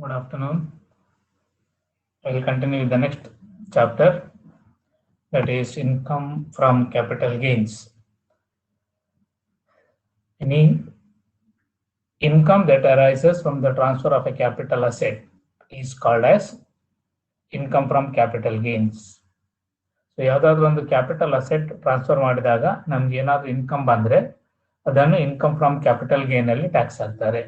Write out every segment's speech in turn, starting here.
Good afternoon. I will continue with the next chapter, that is income from capital gains. Any income that arises from the transfer of a capital asset is called as income from capital gains. So ಯಾವುದಾದ್ರೂ ಒಂದು capital asset transfer ಮಾಡಿದಾಗ ನಮ್ಗೆ ಏನಾದ್ರು income ಬಂದ್ರೆ ಅದನ್ನು income from capital gain ಅಲ್ಲಿ tax ಹಾಕ್ತಾರೆ.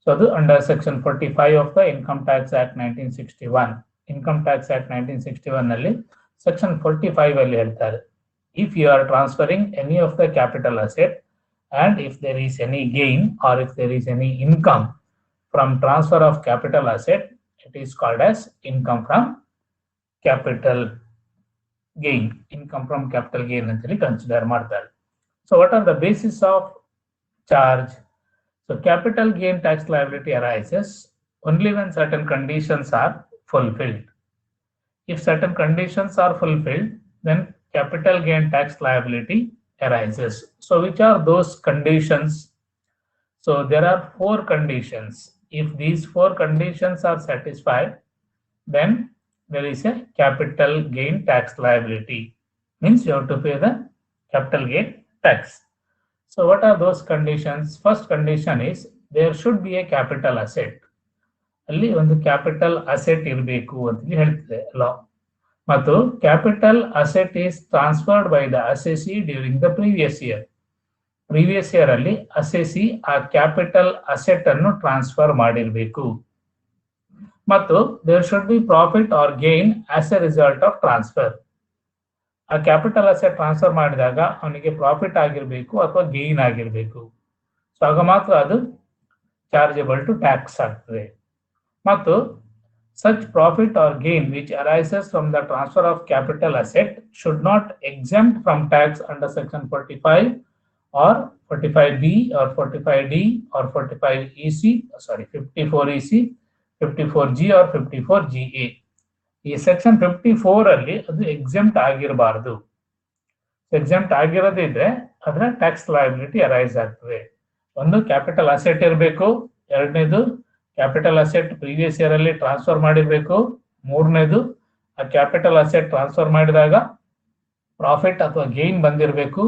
So ಅದು under section 45 of the income tax act 1961. Income tax act 1961 ನಲ್ಲಿ ಸೆಕ್ಷನ್ 45 ಅಲ್ಲಿ ಹೇಳ್ತಾರೆ, if you are transferring any of the capital asset and if there is any gain or if there is any income from transfer of capital asset, it is called as income from capital gain. Income from capital gain ಅಂತೇಳಿ consider ಮಾಡ್ತಾರೆ. So what are the basis of charge? So capital gain tax liability arises only when certain conditions are fulfilled. If certain conditions are fulfilled, then capital gain tax liability arises. So which are those conditions? So there are 4 conditions. If these 4 conditions are satisfied, then there is a capital gain tax liability. Means you have to pay the capital gain tax. So what are those conditions? First condition is there should be a capital asset. ಅಲ್ಲಿ ಒಂದು capital asset ಇರಬೇಕು ಅಂತ ಹೇಳ್ತದೆ law. ಮತ್ತು capital asset is transferred by the assessee during the previous year. Previous year ಅಲ್ಲಿ assessee ಆ capital asset ಅನ್ನು transfer ಮಾಡಿರಬೇಕು. ಮತ್ತು there should be profit or gain as a result of transfer. ಆ ಕ್ಯಾಪಿಟಲ್ ಅಸೆಟ್ ಟ್ರಾನ್ಸ್ಫರ್ ಮಾಡಿದಾಗ ಅವನಿಗೆ profit ಆಗಿರಬೇಕು ಅಥವಾ ಗೇನ್ ಆಗಿರಬೇಕು. ಸೊ ಆಗ ಮಾತ್ರ ಅದು ಚಾರ್ಜಬಲ್ ಟು ಟ್ಯಾಕ್ಸ್ ಆಗ್ತದೆ. ಮತ್ತು such profit or gain which arises from the transfer of capital asset should not exempt from tax under section 45 or 45B or 45D or 45EC, 54EC, 54G or 54GA. ಈ section 54 ಅಲ್ಲಿ ಅದು exempt ಆಗಿರಬಾರದು. Exempt ಆಗಿರೋದಿದ್ರೆ ಅದರ tax liability arise ಆಗ್ತದೆ. ಒಂದು capital asset ಇರಬೇಕು, ಎರಡನೇದು capital asset previous year ಅಲ್ಲಿ ಟ್ರಾನ್ಸ್ಫರ್ ಮಾಡಿರ್ಬೇಕು, ಮೂರನೇದು ಆ ಕ್ಯಾಪಿಟಲ್ ಅಸೆಟ್ ಟ್ರಾನ್ಸ್ಫರ್ ಮಾಡಿದಾಗ ಪ್ರಾಫಿಟ್ ಅಥವಾ ಗೇನ್ ಬಂದಿರಬೇಕು,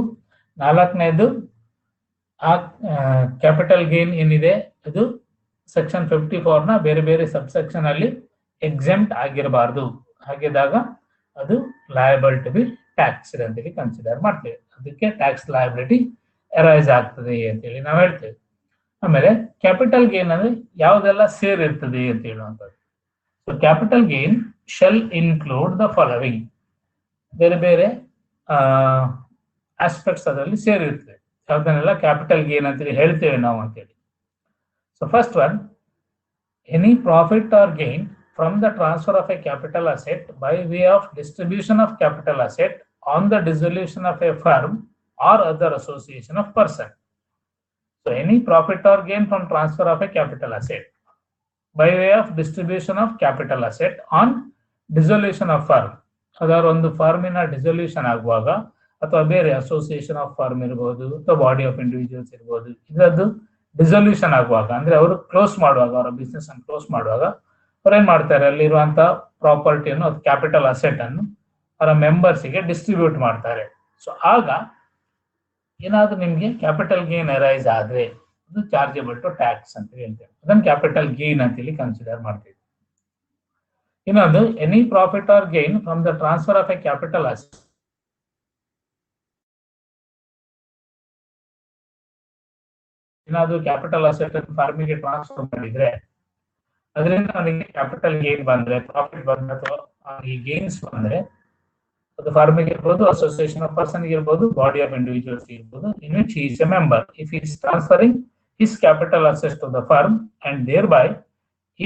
ನಾಲ್ಕನೇದು ಆ ಕ್ಯಾಪಿಟಲ್ ಗೇನ್ ಏನಿದೆ ಅದು ಸೆಕ್ಷನ್ 54 ನ ಬೇರೆ ಬೇರೆ ಸಬ್ಸೆಕ್ಷನ್ ಅಲ್ಲಿ ಎಕ್ಸೆಂಪ್ಟ್ ಆಗಿರಬಾರ್ದು. ಹಾಗಿದ್ದಾಗ ಅದು ಲಯಬಲ್ ಟು ಬಿ ಟ್ಯಾಕ್ಸ್ ಅಂತೇಳಿ ಕನ್ಸಿಡರ್ ಮಾಡ್ತೇವೆ. ಅದಕ್ಕೆ ಟ್ಯಾಕ್ಸ್ ಲಯಬಿಲಿಟಿ ಅರೈಸ್ ಆಗ್ತದೆ ಅಂತೇಳಿ ನಾವು ಹೇಳ್ತೇವೆ. ಆಮೇಲೆ ಕ್ಯಾಪಿಟಲ್ ಗೇನ್ ಅಂದ್ರೆ ಯಾವುದೆಲ್ಲ ಸೇರ್ ಇರ್ತದೆ ಅಂತ ಹೇಳುವಂಥದ್ದು. So capital gain shell include the following. ಬೇರೆ ಬೇರೆ ಆಸ್ಪೆಕ್ಟ್ಸ್ ಅದರಲ್ಲಿ ಸೇರಿರ್ತದೆ. ಯಾವುದನ್ನೆಲ್ಲ ಕ್ಯಾಪಿಟಲ್ ಗೇನ್ ಅಂತೇಳಿ ಹೇಳ್ತೇವೆ ನಾವು ಅಂತೇಳಿ. So first one, any profit or gain from the transfer of a capital asset by way of distribution of capital asset on the dissolution of a firm or other association of person. So any profit or gain from transfer of a capital asset by way of distribution of capital asset on dissolution of firm. ಅದರ ಒಂದು ಫರ್ಮಿನ dissolution ಆಗುವಾಗ ಅಥವಾ ಬೇರೆ association of firm ಇರಬಹುದು ಅಥವಾ body of individuals ಇರಬಹುದು, ಇದರದ್ದು dissolution ಆಗುವಾಗ ಅಂದ್ರೆ ಅವರು ಕ್ಲೋಸ್ ಮಾಡುವಾಗ, ಅವರ ಬಿಸ್ನೆಸ್ ಅನ್ನು ಕ್ಲೋಸ್ ಮಾಡುವಾಗ ಅವ್ರು ಏನ್ ಮಾಡ್ತಾರೆ, ಅಲ್ಲಿರುವಂತಹ ಪ್ರಾಪರ್ಟಿಯನ್ನು ಅಥವಾ ಕ್ಯಾಪಿಟಲ್ ಅಸೆಟ್ ಅನ್ನು ಅವರ ಮೆಂಬರ್ಸ್ಗೆ ಡಿಸ್ಟ್ರಿಬ್ಯೂಟ್ ಮಾಡ್ತಾರೆ. ಸೊ ಆಗ ಏನಾದ್ರೂ ನಿಮ್ಗೆ ಕ್ಯಾಪಿಟಲ್ ಗೇನ್ ಅರೈಸ್ ಆದ್ರೆ ಅದು ಚಾರ್ಜಬಲ್ ಟು ಟ್ಯಾಕ್ಸ್ ಅಂತ ಹೇಳ್ತೇವೆ. ಅದನ್ನ ಕ್ಯಾಪಿಟಲ್ ಗೇನ್ ಅಂತೇಳಿ ಕನ್ಸಿಡರ್ ಮಾಡ್ತೀವಿ. ಇನ್ನೊಂದು, any profit or gain from the transfer of a capital asset. ಏನಾದ್ರು ಕ್ಯಾಪಿಟಲ್ ಅಸೆಟ್ ಫಾರ್ಮಿಗೆ ಟ್ರಾನ್ಸ್ಫರ್ ಮಾಡಿದ್ರೆ ಅದರಿಂದ ಅವನಿಗೆ ಕ್ಯಾಪಿಟಲ್ ಗೇನ್ ಬಂದ್ರೆ, ಪ್ರಾಫಿಟ್ ಬಂದ್ರೆ ಅಥವಾ ಗೇನ್ಸ್ ಬಂದ್ರೆ, ಅದು ಫಾರ್ಮಿಗೆ ಇರ್ಬೋದು, ಅಸೋಸಿಯೇಷನ್ ಆಫ್ ಪರ್ಸನ್ ಇರ್ಬೋದು, ಬಾಡಿ ಆಫ್ ಇಂಡಿವಿಜುವಲ್ಸ್ ಇರ್ಬೋದು, in which he is a member. If he is transferring his capital assets to the firm and thereby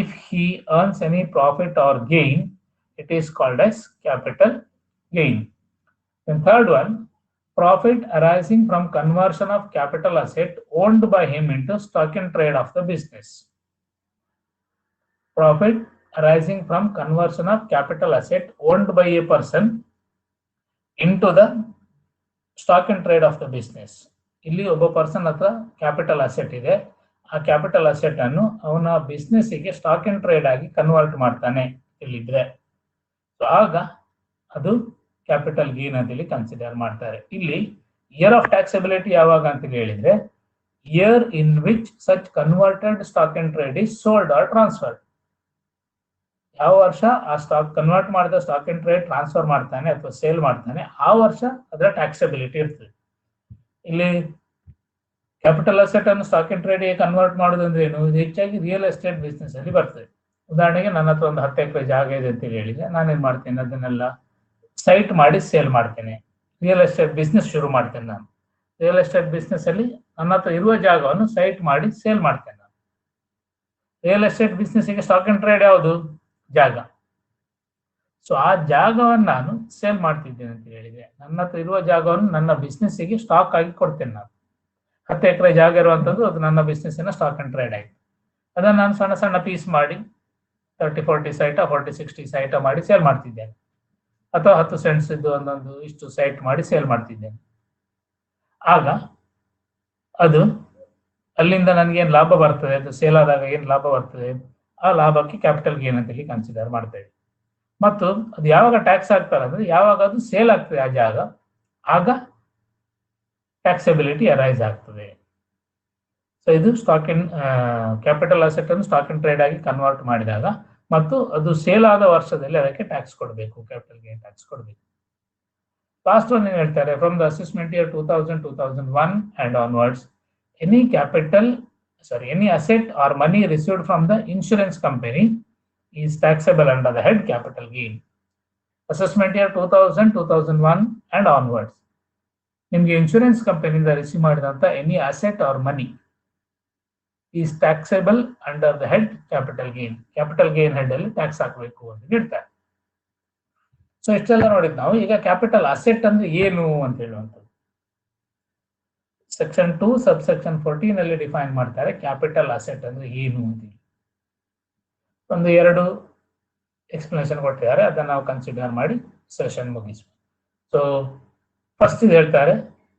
if he earns any profit or gain, it is called as capital gain. And third one, profit arising from conversion of capital asset owned by him into stock in trade of the business. Profit arising from conversion of capital asset owned by a person into the stock and trade of the business. ಇಲ್ಲಿ ಒಬ್ಬ person ಹತ್ರ capital asset ಇದೆ, ಆ capital asset ಅನ್ನು ಅವನ ಬಿಸ್ನೆಸ್ಸಿಗೆ stock and trade ಆಗಿ convert ಮಾಡ್ತಾನೆ ಇಲ್ಲಿದ್ರೆ, ಸೊ ಆಗ ಅದು ಕ್ಯಾಪಿಟಲ್ ಗೇನ್ ಅಂತೇಳಿ ಕನ್ಸಿಡರ್ ಮಾಡ್ತಾರೆ. ಇಲ್ಲಿ ಇಯರ್ ಆಫ್ ಟ್ಯಾಕ್ಸಬಿಲಿಟಿ ಯಾವಾಗ ಅಂತ ಹೇಳಿದ್ರೆ year in which such converted stock and trade is sold or transferred. ಯಾವ ವರ್ಷ ಆ ಸ್ಟಾಕ್ ಕನ್ವರ್ಟ್ ಮಾಡಿದ ಸ್ಟಾಕ್ ಅಂಡ್ ಟ್ರೇಡ್ ಟ್ರಾನ್ಸ್ಫರ್ ಮಾಡ್ತಾನೆ ಅಥವಾ ಸೇಲ್ ಮಾಡ್ತಾನೆ ಆ ವರ್ಷ ಅದರ ಟ್ಯಾಕ್ಸಬಿಲಿಟಿ ಇರ್ತದೆ. ಇಲ್ಲಿ ಕ್ಯಾಪಿಟಲ್ ಅಸೆಟ್ ಅನ್ನು ಸ್ಟಾಕ್ ಅಂಡ್ ಟ್ರೇಡ್ ಕನ್ವರ್ಟ್ ಮಾಡೋದಂದ್ರೆ ಏನು, ಇದು ಹೆಚ್ಚಾಗಿ ರಿಯಲ್ ಎಸ್ಟೇಟ್ ಬಿಸ್ನೆಸ್ ಅಲ್ಲಿ ಬರ್ತದೆ. ಉದಾಹರಣೆಗೆ ನನ್ನ ಹತ್ರ ಒಂದು 10 ಎಕರೆ ಜಾಗ ಇದೆ ಅಂತ ಹೇಳಿದ್ರೆ ನಾನೇನ್ ಮಾಡ್ತೇನೆ, ಅದನ್ನೆಲ್ಲ ಸೈಟ್ ಮಾಡಿ ಸೇಲ್ ಮಾಡ್ತೇನೆ. ರಿಯಲ್ ಎಸ್ಟೇಟ್ ಬಿಸ್ನೆಸ್ ಶುರು ಮಾಡ್ತೇನೆ. ನಾನು ರಿಯಲ್ ಎಸ್ಟೇಟ್ ಬಿಸ್ನೆಸ್ ಅಲ್ಲಿ ನನ್ನ ಹತ್ರ ಇರುವ ಜಾಗವನ್ನು ಸೈಟ್ ಮಾಡಿ ಸೇಲ್ ಮಾಡ್ತೇನೆ. ನಾನು ರಿಯಲ್ ಎಸ್ಟೇಟ್ ಬಿಸ್ನೆಸ್ ಗೆ ಸ್ಟಾಕ್ ಅಂಡ್ ಟ್ರೇಡ್ ಯಾವುದು, ಜಾಗ. ಸೊ ಆ ಜಾಗವನ್ನು ನಾನು ಸೇಲ್ ಮಾಡ್ತಿದ್ದೇನೆ ಅಂತ ಹೇಳಿದ್ರೆ ನನ್ನ ಹತ್ರ ಇರುವ ಜಾಗವನ್ನು ನನ್ನ ಬಿಸ್ನೆಸ್ಸಿಗೆ ಸ್ಟಾಕ್ ಆಗಿ ಕೊಡ್ತೇನೆ. ನಾನು 10 ಎಕರೆ ಜಾಗ ಇರುವಂತದ್ದು ಅದು ನನ್ನ ಬಿಸ್ನೆಸ್ಸಿನ ಸ್ಟಾಕ್ ಅಂಡ್ ಟ್ರೇಡ್ ಆಯ್ತು. ಅದನ್ನು ನಾನು ಸಣ್ಣ ಸಣ್ಣ ಪೀಸ್ ಮಾಡಿ 30-40 ಸೈಟ 40-60 ಸೈಟ ಮಾಡಿ ಸೇಲ್ ಮಾಡ್ತಿದ್ದೇನೆ, ಅಥವಾ 10 ಸೆಂಟ್ಸ್ ಇದ್ದು ಒಂದೊಂದು ಇಷ್ಟು ಸೈಟ್ ಮಾಡಿ ಸೇಲ್ ಮಾಡ್ತಿದ್ದೇನೆ. ಆಗ ಅದು ಅಲ್ಲಿಂದ ನನಗೆ ಏನ್ ಲಾಭ ಬರ್ತದೆ, ಅದು ಸೇಲ್ ಆದಾಗ ಏನ್ ಲಾಭ ಬರ್ತದೆ, ಆ ಲಾಭಕ್ಕೆ ಕ್ಯಾಪಿಟಲ್ ಗೇನ್ ಅಂತ ಹೇಳಿ ಕನ್ಸಿಡರ್ ಮಾಡ್ತೇವೆ. ಮತ್ತು ಅದು ಯಾವಾಗ ಟ್ಯಾಕ್ಸ್ ಆಗ್ತಾರೆ ಅಂದ್ರೆ ಯಾವಾಗ ಅದು ಸೇಲ್ ಆಗ್ತದೆ ಆ ಜಾಗ, ಆಗ ಟ್ಯಾಕ್ಸಬಿಲಿಟಿ ಅರೈಸ್ ಆಗ್ತದೆ. ಸೊ ಇದು ಸ್ಟಾಕ್ ಇನ್ ಕ್ಯಾಪಿಟಲ್ ಅಸೆಟ್ ಅನ್ನು ಸ್ಟಾಕ್ ಇನ್ ಟ್ರೇಡ್ ಆಗಿ ಕನ್ವರ್ಟ್ ಮಾಡಿದಾಗ ಮತ್ತು ಅದು ಸೇಲ್ ಆದ ವರ್ಷದಲ್ಲಿ ಅದಕ್ಕೆ ಟ್ಯಾಕ್ಸ್ ಕೊಡಬೇಕು, ಕ್ಯಾಪಿಟಲ್ ಗೇನ್ ಟ್ಯಾಕ್ಸ್ ಕೊಡಬೇಕು. ಲಾಸ್ಟ್ ಒನ್ ಏನ್ ಹೇಳ್ತಾರೆ, from the assessment year 2000-2001 and onwards, any asset or money received from the insurance company is taxable under the head capital gain. Assessment year 2000-2001 and onwards. ನಿಮಗೆ insurance ಕಂಪನಿಯಿಂದ receive ಮಾಡಿದಂತ any asset or money is taxable under the head capital gain. Capital gain head ಅಲ್ಲಿ tax ಹಾಕಬೇಕು ಅಂತ ಹೇಳ್ತಾರೆ. So ಇಷ್ಟೆಲ್ಲ ನೋಡಿದ್ ನಾವು. ಈಗ ಕ್ಯಾಪಿಟಲ್ ಅಸೆಟ್ ಅಂದ್ರೆ ಏನು ಅಂತ ಹೇಳುವಂಥದ್ದು ಸೆಕ್ಷನ್ 2 ಸಬ್ಸೆಕ್ಷನ್ 14 ಅಲ್ಲಿ ಡಿಫೈನ್ ಮಾಡ್ತಾರೆ ಕ್ಯಾಪಿಟಲ್ ಅಸೆಟ್ ಅಂದ್ರೆ ಏನು ಅಂತ. ಒಂದು 2 ಎಕ್ಸ್ಪ್ಲನೇಷನ್ ಕೊಟ್ಟಿದ್ದಾರೆ, ಅದನ್ನ ನಾವು ಕನ್ಸಿಡರ್ ಮಾಡಿ ಸೆಷನ್ ಮುಗಿಸುವ. ಸೊ ಫಸ್ಟ್ ಇದು ಹೇಳ್ತಾರೆ,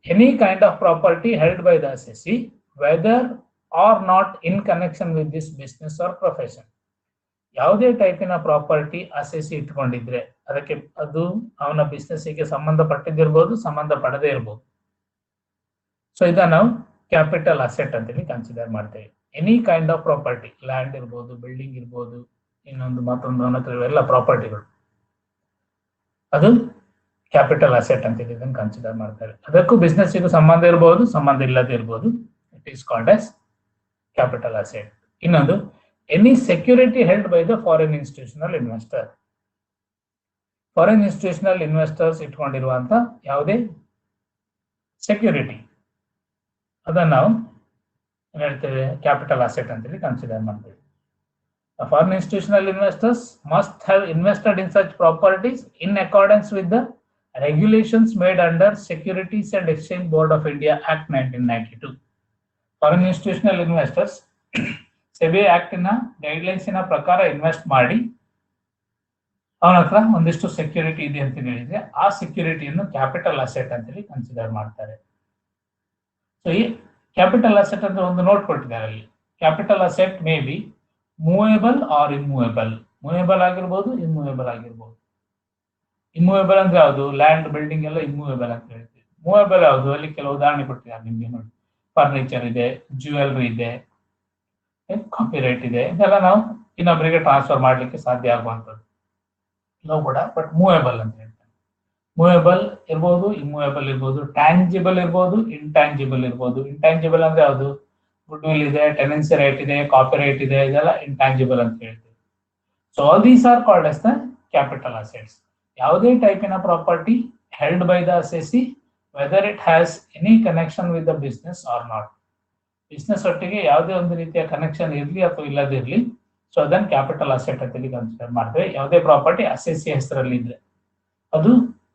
any kind of property held by the assessee whether or not in connection with this business or profession. ಯಾವುದೇ ಟೈಪಿನ ಪ್ರಾಪರ್ಟಿ ಅಸೆಸಿ ಇಟ್ಕೊಂಡಿದ್ರೆ ಅದಕ್ಕೆ ಅದು ಅವನ ಬಿಸ್ನೆಸ್ಸಿಗೆ ಸಂಬಂಧಪಟ್ಟಿದ್ದಿರ್ಬೋದು, ಸಂಬಂಧ ಪಡದೇ ಇರ್ಬೋದು. ಸೊ ಇದನ್ನ ನಾವು ಕ್ಯಾಪಿಟಲ್ ಅಸೆಟ್ ಅಂತೇಳಿ ಕನ್ಸಿಡರ್ ಮಾಡ್ತೇವೆ. Any kind of property, land ಇರ್ಬೋದು, ಬಿಲ್ಡಿಂಗ್ ಇರ್ಬೋದು, ಇನ್ನೊಂದು ಮತ್ತೊಂದು ಅವನ ಹತ್ರ ಇವೆಲ್ಲ ಪ್ರಾಪರ್ಟಿಗಳು, ಅದು ಕ್ಯಾಪಿಟಲ್ ಅಸೆಟ್ ಅಂತೇಳಿ ಇದನ್ನು ಕನ್ಸಿಡರ್ ಮಾಡ್ತಾರೆ. ಅದಕ್ಕೂ ಬಿಸ್ನೆಸ್ಸಿಗೂ ಸಂಬಂಧ ಇರ್ಬೋದು, ಸಂಬಂಧ ಇಲ್ಲದೆ ಇರ್ಬೋದು. It is called as capital asset. ಇನ್ನೊಂದು, any security held by the foreign institutional investor. Foreign institutional investors ಇಟ್ಕೊಂಡಿರುವಂತ ಯಾವುದೇ ಸೆಕ್ಯೂರಿಟಿ, ಅದನ್ನು ನಾವು ಹೇಳ್ತೇವೆ ಕ್ಯಾಪಿಟಲ್ ಅಸೆಟ್ ಅಂತೇಳಿ ಕನ್ಸಿಡರ್ ಮಾಡ್ತೇವೆ. Foreign institutional investors must have invested in such properties in accordance with the regulations made under Securities and Exchange Board of India Act 1992. Foreign institutional investors SEBI Act ನ guidelines ನ ಪ್ರಕಾರ invest ಮಾಡಿ ಅವನ ಹತ್ರ ಒಂದಿಷ್ಟು security ಇದೆ ಅಂತ ಹೇಳಿದ್ರೆ ಆ ಸೆಕ್ಯೂರಿಟಿಯನ್ನು ಕ್ಯಾಪಿಟಲ್ ಅಸೆಟ್ ಅಂತೇಳಿ ಕನ್ಸಿಡರ್ ಮಾಡ್ತಾರೆ. ಸೊ ಈ ಕ್ಯಾಪಿಟಲ್ ಅಸೆಟ್ ಅಂತ ಒಂದು ನೋಟ್ ಕೊಟ್ಟಿದ್ದಾರೆ ಅಲ್ಲಿ. Capital asset may be movable or immovable. Movable ಆಗಿರ್ಬೋದು, ಇಮ್ಮೂವೇಬಲ್ ಆಗಿರ್ಬೋದು. ಇಮ್ಮೂವೇಬಲ್ ಅಂದ್ರೆ ಯಾವುದು, ಲ್ಯಾಂಡ್ ಬಿಲ್ಡಿಂಗ್ ಎಲ್ಲ ಇಮ್ಮೂವೇಬಲ್ ಅಂತ ಹೇಳ್ತೀವಿ. ಮೂವೇಬಲ್ ಯಾವುದು, ಅಲ್ಲಿ ಕೆಲವು ಉದಾಹರಣೆ ಕೊಟ್ಟಿದ್ದಾರೆ ನಿಮ್ಗೆ ನೋಡಿ. ಫರ್ನಿಚರ್ ಇದೆ, ಜ್ಯುವೆಲ್ರಿ ಇದೆ, ಕಾಪಿರೈಟ್ ಇದೆ. ಇದೆಲ್ಲ ನಾವು ಇನ್ನೊಬ್ಬರಿಗೆ ಟ್ರಾನ್ಸ್ಫರ್ ಮಾಡ್ಲಿಕ್ಕೆ ಸಾಧ್ಯ ಆಗುವಂಥದ್ದು ನಾವು ಕೂಡ, ಬಟ್ ಮೂವೇಬಲ್ ಅಂತ ಹೇಳ್ತಾರೆ. ಮೂವೇಬಲ್ ಇರ್ಬೋದು, ಇಮ್ಮೂವೇಬಲ್ ಇರ್ಬೋದು, ಟ್ಯಾಂಜಿಬಲ್ ಇರ್ಬೋದು, ಇಂಟ್ಯಾಂಜಿಬಲ್ ಇರ್ಬೋದು. ಇಂಟ್ಯಾಂಜಿಬಲ್ ಅಂದ್ರೆ ಯಾವುದು, ಗುಡ್ ವಿಲ್ ಇದೆ, ಟೆನೆನ್ಸಿ ರೈಟ್ ಇದೆ, ಕಾಪಿರೈಟ್ ಇದೆ, ಇದೆಲ್ಲ ಇಂಟ್ಯಾಂಜಿಬಲ್ ಅಂತ ಹೇಳ್ತೀವಿ. So all these are called as the capital assets. ಯಾವುದೇ ಟೈಪಿನ property held by the assessee whether it has any connection with the business or not. Business ಒಟ್ಟಿಗೆ ಯಾವುದೇ ಒಂದು ರೀತಿಯ ಕನೆಕ್ಷನ್ ಇರಲಿ ಅಥವಾ ಇಲ್ಲದಿರಲಿ, ಸೊ ಅದನ್ನು ಕ್ಯಾಪಿಟಲ್ ಅಸೆಟ್ ಅಂತೇಳಿ ಕನ್ಸಿಡರ್ ಮಾಡ್ತೇವೆ. ಯಾವುದೇ ಪ್ರಾಪರ್ಟಿ ಅಸೆಸಿ ಹೆಸರಲ್ಲಿ ಇದ್ರೆ ಅದು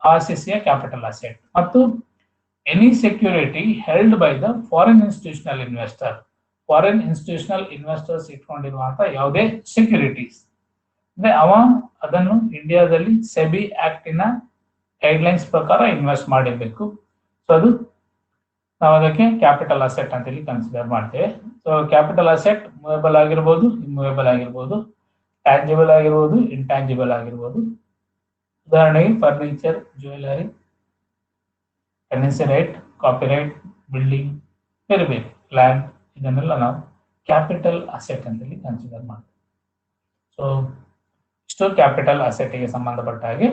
ಆ ಅಸೆಸಿಯ ಕ್ಯಾಪಿಟಲ್ ಅಸೆಟ್. ಮತ್ತು any security held by the foreign institutional investor. Foreign institutional investors ಇಟ್ಕೊಂಡಿರುವಂತಹ ಯಾವುದೇ ಸೆಕ್ಯೂರಿಟೀಸ್ ಅಂದ್ರೆ ಅವ ಅದನ್ನು ಇಂಡಿಯಾದಲ್ಲಿ ಸೆಬಿ ಆಕ್ಟಿನ ಗೈಡ್ಲೈನ್ಸ್ ಪ್ರಕಾರ ಇನ್ವೆಸ್ಟ್ ಮಾಡಿರ್ಬೇಕು. ಸೊ ಅದು ನಾವು ಅದಕ್ಕೆ ಕ್ಯಾಪಿಟಲ್ ಅಸೆಟ್ ಅಂತ ಹೇಳಿ ಕನ್ಸಿಡರ್ ಮಾಡ್ತೇವೆ. ಸೊ ಕ್ಯಾಪಿಟಲ್ ಅಸೆಟ್ ಮೂವೇಬಲ್ ಆಗಿರ್ಬೋದು, ಇಮ್ಮೂವೇಬಲ್ ಆಗಿರ್ಬೋದು, ಟ್ಯಾಂಜಿಬಲ್ ಆಗಿರ್ಬೋದು, ಇಂಟ್ಯಾಂಜಿಬಲ್ ಆಗಿರ್ಬೋದು. ಉದಾಹರಣೆಗೆ furniture, jewellery, tenancy right, copyright, building, ಬೇರೆ ಬೇರೆ ಲ್ಯಾಂಡ್, ಇದನ್ನೆಲ್ಲ ನಾವು ಕ್ಯಾಪಿಟಲ್ ಅಸೆಟ್ ಅಂತ ಹೇಳಿ ಕನ್ಸಿಡರ್ ಮಾಡ್ತೇವೆ. ಸೊ ಇಷ್ಟು ಕ್ಯಾಪಿಟಲ್ ಅಸೆಟ್ಗೆ ಸಂಬಂಧಪಟ್ಟ ಹಾಗೆ